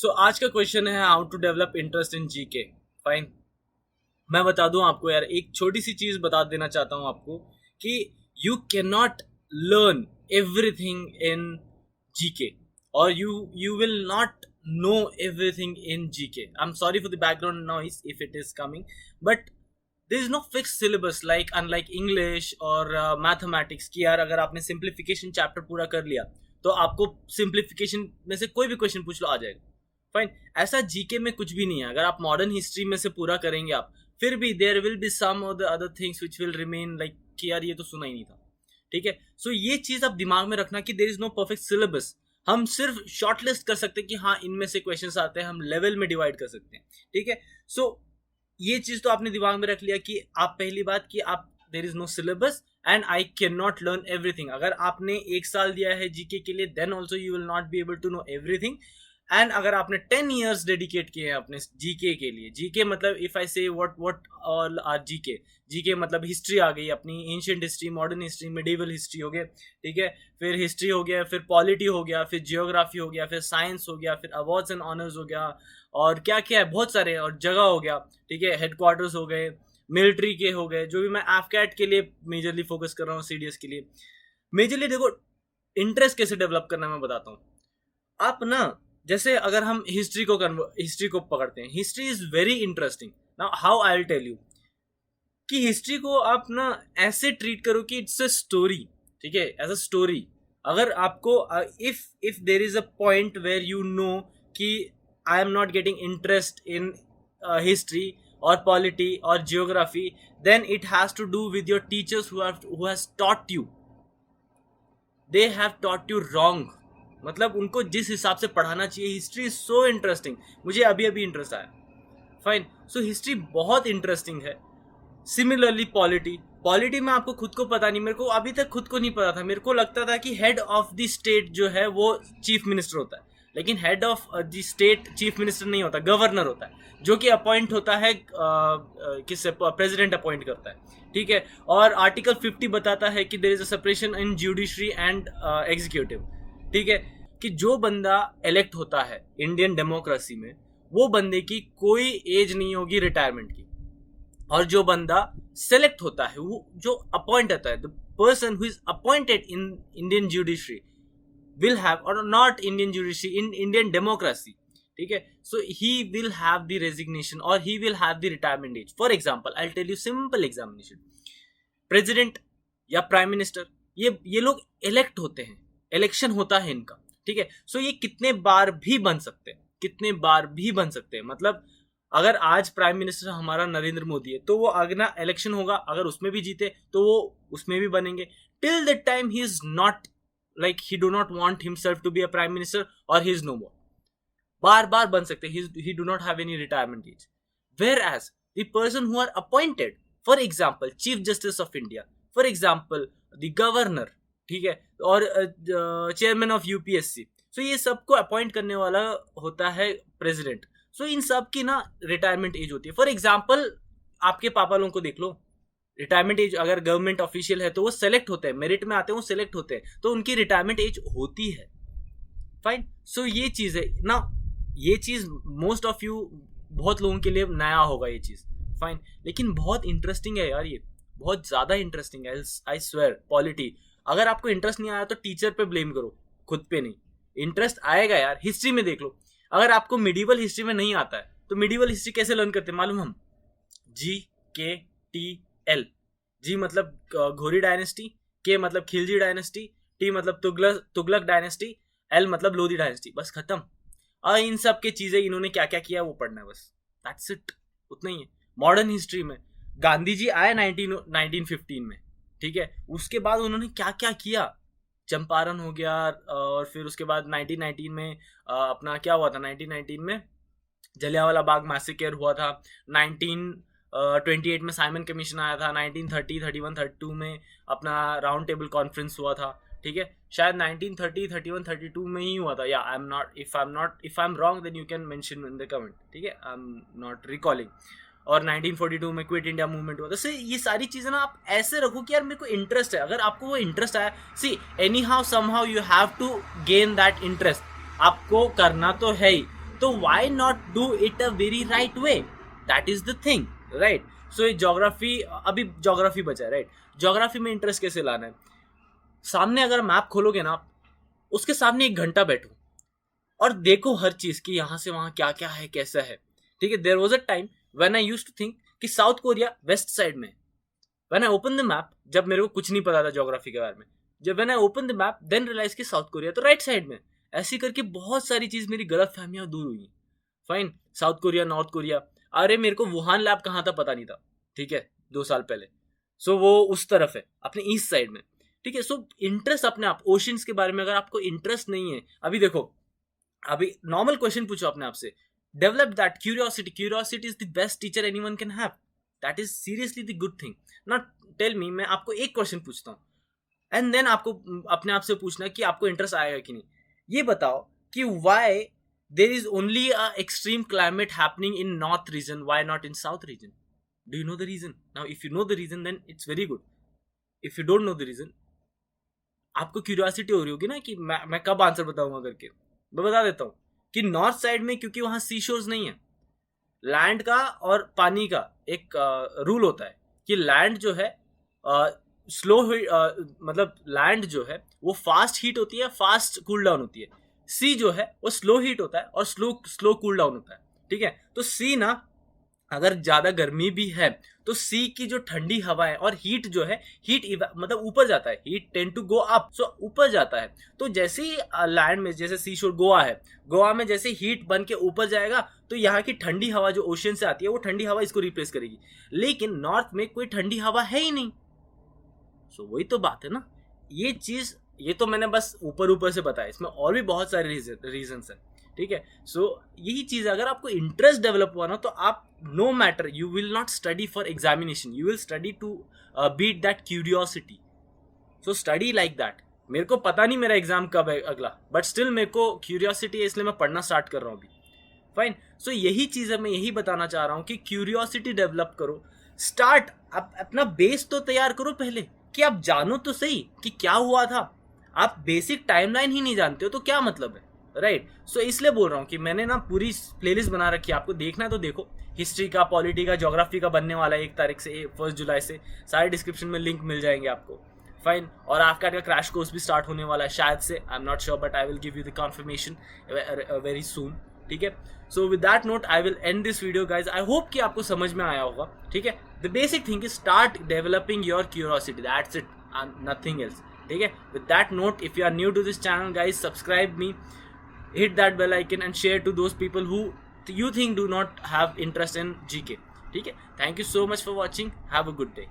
सो आज का क्वेश्चन है how to develop interest in GK. Fine, मैं बता दूं आपको यार, एक छोटी सी चीज बता देना चाहता हूं आपको कि you can not learn everything in GK और you will not know everything in GK. I am sorry for the background noise if it is coming, but there is no fixed syllabus like unlike English और mathematics की यार अगर आपने simplification chapter पूरा कर लिया तो आपको सिंप्लीफिकेशन में से कोई भी क्वेश्चन पूछ लो आ जाएगा। फाइन, ऐसा जीके में कुछ भी नहीं है। अगर आप मॉडर्न हिस्ट्री में से पूरा करेंगे आप, फिर भी there will be some of the other things which will remain like कि यार ये तो सुना ही नहीं था। ठीक है, सो ये चीज आप दिमाग में रखना कि there is no perfect syllabus. हम सिर्फ शॉर्टलिस्ट कर सकते हैं कि हाँ इनमें से क्वेश्चंस आते हैं, हम लेवल में डिवाइड कर सकते हैं। ठीक है, सो ये चीज तो आपने दिमाग में रख लिया कि आप पहली बात कि आप there is no syllabus and I can not learn everything. अगर आपने 1 साल दिया है जीके के लिए then also you will not be able to know everything. And अगर आपने 10 years डेडिकेट किए हैं अपने जीके के लिए, जीके मतलब if I say what all are GK, GK मतलब हिस्ट्री आ गई अपनी, ancient history, modern history, medieval history हो गया। ठीक है, फिर हिस्ट्री हो गया, फिर पॉलिटी हो गया, फिर जियोग्राफी हो गया, फिर साइंस हो गया, फिर अवार्ड्स एंड ऑनर्स हो गया, और क्या क्या है बहुत सारे, और जगह हो गया। ठीक है, हेडक्वार्टर्स हो गए, मिलिट्री के हो गए, जो भी मैं एफकैट के लिए मेजरली फोकस कर रहा हूँ, सीडीएस के लिए मेजरली। देखो इंटरेस्ट कैसे डेवलप करना मैं बताता हूँ। आप ना जैसे अगर हम हिस्ट्री को पकड़ते हैं, history is very interesting. Now how I will tell you कि हिस्ट्री को आप ना ऐसे ट्रीट करो कि इट्स अ स्टोरी। ठीक है, एज अ स्टोरी। अगर आपको if there is a point where you know कि I am not getting interest in history और पॉलिटी और geography, then it has to do with your teachers who has taught you. They have taught you wrong. मतलब उनको जिस हिसाब से पढ़ाना चाहिए। हिस्ट्री इज सो इंटरेस्टिंग, मुझे अभी अभी इंटरेस्ट आया। फाइन, सो हिस्ट्री बहुत इंटरेस्टिंग है। सिमिलरली पॉलिटी में आपको खुद को पता नहीं, मेरे को अभी तक खुद को नहीं पता था। मेरे को लगता था कि हेड ऑफ द स्टेट जो है वो चीफ मिनिस्टर होता है, लेकिन head of the state chief minister नहीं होता, गवर्नर होता है, जो कि अपॉइंट होता है किससे, प्रेसिडेंट अपॉइंट करता है। ठीक है, और आर्टिकल 50 बताता है कि there is a separation in judiciary and executive. ठीक है, कि जो बंदा इलेक्ट होता है इंडियन डेमोक्रेसी में, वो बंदे की कोई एज नहीं होगी रिटायरमेंट की। और जो बंदा सेलेक्ट होता है, वो जो अपॉइंट होता है, the person who is appointed in Indian judiciary will have, or not Indian judiciary, in Indian democracy. ठीक है, so he will have the resignation or he will have the retirement age. For example, I'll tell you simple examination. President या prime minister, ये लोग elect होते हैं, election होता है इनका। ठीक है, सो ये कितने बार भी बन सकते हैं, कितने बार भी बन सकते हैं। मतलब अगर आज प्राइम मिनिस्टर हमारा नरेंद्र मोदी है तो वो अगला इलेक्शन होगा, अगर उसमें भी जीते तो वो उसमें भी बनेंगे। Till the time he is not like he do not want himself to be a prime minister or he is no more, बार बार बन सकते हैं, he do not have any retirement age. Whereas the person who are appointed, for example chief justice of India, for example the governor, ठीक है, और chairman of UPSC, सो ये सबको appoint करने वाला होता है प्रेसिडेंट। सो इन सब की ना रिटायरमेंट एज होती है। फॉर एग्जाम्पल आपके पापा लोगों को देख लो, रिटायरमेंट एज अगर गवर्नमेंट ऑफिशियल है तो वो सेलेक्ट होते हैं, मेरिट में आते हैं, वो सेलेक्ट होते हैं, तो उनकी रिटायरमेंट एज होती है। फाइन, सो ये चीज है ना, ये चीज मोस्ट ऑफ यू, बहुत लोगों के लिए नया होगा ये चीज। फाइन, लेकिन बहुत इंटरेस्टिंग है यार, ये बहुत ज्यादा इंटरेस्टिंग है। आई स्वेयर, पॉलिटी अगर आपको इंटरेस्ट नहीं आया तो टीचर पे ब्लेम करो, खुद पे नहीं। इंटरेस्ट आएगा यार। हिस्ट्री में देख लो, अगर आपको मिडिवल हिस्ट्री में नहीं आता है तो मिडिवल हिस्ट्री कैसे लर्न करते हैं मालूम? हम GKTL। जी मतलब घोरी डायनेस्टी, के मतलब खिलजी डायनेस्टी, टी मतलब तुगलक डायनेस्टी, एल मतलब लोधी डायनेस्टी, बस खत्म। और इन सब के चीजें इन्होंने क्या क्या किया वो पढ़ना है बस, दैट्स इट, उतना ही है। मॉडर्न हिस्ट्री में गांधी जी आए 1915 में, ठीक है, उसके बाद उन्होंने क्या क्या किया, चंपारण हो गया, और फिर उसके बाद 1919 में अपना क्या हुआ था, 1919 में जलियांवाला बाग मैसेकर हुआ था, 1928 में साइमन कमीशन आया था, 1930, 31, 32 में अपना राउंड टेबल कॉन्फ्रेंस हुआ था। ठीक है, शायद 1930, 31, 32 में ही हुआ था, या I am wrong then you can mention in the comment. ठीक है, आई एम नॉट रिकॉलिंग। और 1942 में क्विट इंडिया मूवमेंट हुआ था। सो ये सारी चीजें ना आप ऐसे रखो कि यार मेरे को इंटरेस्ट है। अगर आपको वो इंटरेस्ट आया, see any how some how you have to gain that interest, आपको करना तो है ही। तो why not do it a very right way, that is the thing, right. So geography, अभी ज्योग्राफी बचा है, राइट. ज्योग्राफी में इंटरेस्ट कैसे लाना है? सामने अगर मैप खोलोगे ना, उसके सामने 1 घंटा बैठो और देखो हर चीज की, यहाँ से वहां क्या क्या है, कैसा है. ठीक है. There was a time when I used to think कि साउथ कोरिया वेस्ट साइड में. When I open the map, जब मेरे को कुछ नहीं पता था ज्योग्राफी के बारे में, जब when I open the map then realise कि साउथ कोरिया तो राइट साइड में. ऐसी करके बहुत सारी चीज मेरी गलत फहमियां दूर हुई. Fine. South Korea, north Korea, अरे मेरे को वुहान लैब कहाँ था पता नहीं था. ठीक है, 2 साल पहले. सो वो उस तरफ है, अपने ईस्ट साइड में. ठीक है. सो इंटरेस्ट अपने आप, ओशंस के बारे में अगर आपको इंटरेस्ट नहीं है, अभी देखो, अभी नॉर्मल क्वेश्चन पूछो अपने आप से, develop that curiosity. Curiosity is the best teacher anyone can have. That is seriously the good thing. Not tell me, मैं आपको एक क्वेश्चन पूछता हूँ एंड देन आपको अपने आप से पूछना कि आपको इंटरेस्ट आएगा कि नहीं. ये बताओ कि why there is only a extreme climate happening in north region, why not in south region? Do you know the reason? Now if you know the reason then it's very good. If you don't know the reason, आपको curiosity हो रही होगी ना कि मैं कब answer बताऊंगा करके. मैं बता देता हूँ कि नॉर्थ साइड में, क्योंकि वहां सी शोर्स नहीं है, लैंड का और पानी का एक रूल होता है कि लैंड जो है स्लो, मतलब लैंड जो है वो फास्ट हीट होती है, फास्ट कूल डाउन होती है. सी जो है वो स्लो हीट होता है और स्लो स्लो कूल डाउन होता है. ठीक है. तो सी ना, अगर ज्यादा गर्मी भी है तो सी की जो ठंडी हवा है और हीट जो है, हीट मतलब ऊपर जाता है, heat tend to go up, so ऊपर जाता है. तो जैसे ही लैंड में, जैसे सी शोर गोवा है, गोवा में जैसे हीट बन के ऊपर जाएगा तो यहाँ की ठंडी हवा जो ओशियन से आती है वो ठंडी हवा इसको रिप्लेस करेगी. लेकिन नॉर्थ में कोई ठंडी हवा है ही नहीं. सो वही तो बात है ना. ये चीज, ये तो मैंने बस ऊपर ऊपर से बताया, इसमें और भी बहुत सारे रीजंस है. ठीक है. सो यही चीज, अगर आपको इंटरेस्ट डेवलप हुआ ना, तो आप, no matter, you will not study for examination, you will study to beat that curiosity. So study like that. मेरे को पता नहीं मेरा एग्जाम कब है अगला, बट स्टिल मेरे को क्यूरियोसिटी है, इसलिए मैं पढ़ना स्टार्ट कर रहा हूँ अभी. फाइन. सो यही चीज है, मैं यही बताना चाह रहा हूँ कि क्यूरियोसिटी डेवलप करो. स्टार्ट, आप अपना बेस तो तैयार करो पहले, कि आप जानो तो सही कि क्या हुआ था. आप बेसिक टाइमलाइन ही नहीं जानते हो तो क्या मतलब है, राइट. सो इसलिए बोल रहा हूँ कि मैंने ना पूरी प्लेलिस्ट बना रखी है, आपको देखना है तो देखो. हिस्ट्री का, पॉलिटी का, ज्योग्राफी का बनने वाला है 1 तारीख से, 1 जुलाई से. सारे डिस्क्रिप्शन में लिंक मिल जाएंगे आपको. फाइन. और आपका क्रैश कोर्स भी स्टार्ट होने वाला है शायद से, I am not sure, but I will give you the confirmation very soon. ठीक है. So with that note I will end this video guys. I hope कि आपको समझ में आया होगा. ठीक है. The basic thing is start developing your curiosity, that's it, nothing else. ठीक है. With that note, if you are new to this channel guys, subscribe me, hit that bell icon and share to those people who you think do not have interest in GK. ठीक है. Thank you so much for watching. Have a good day.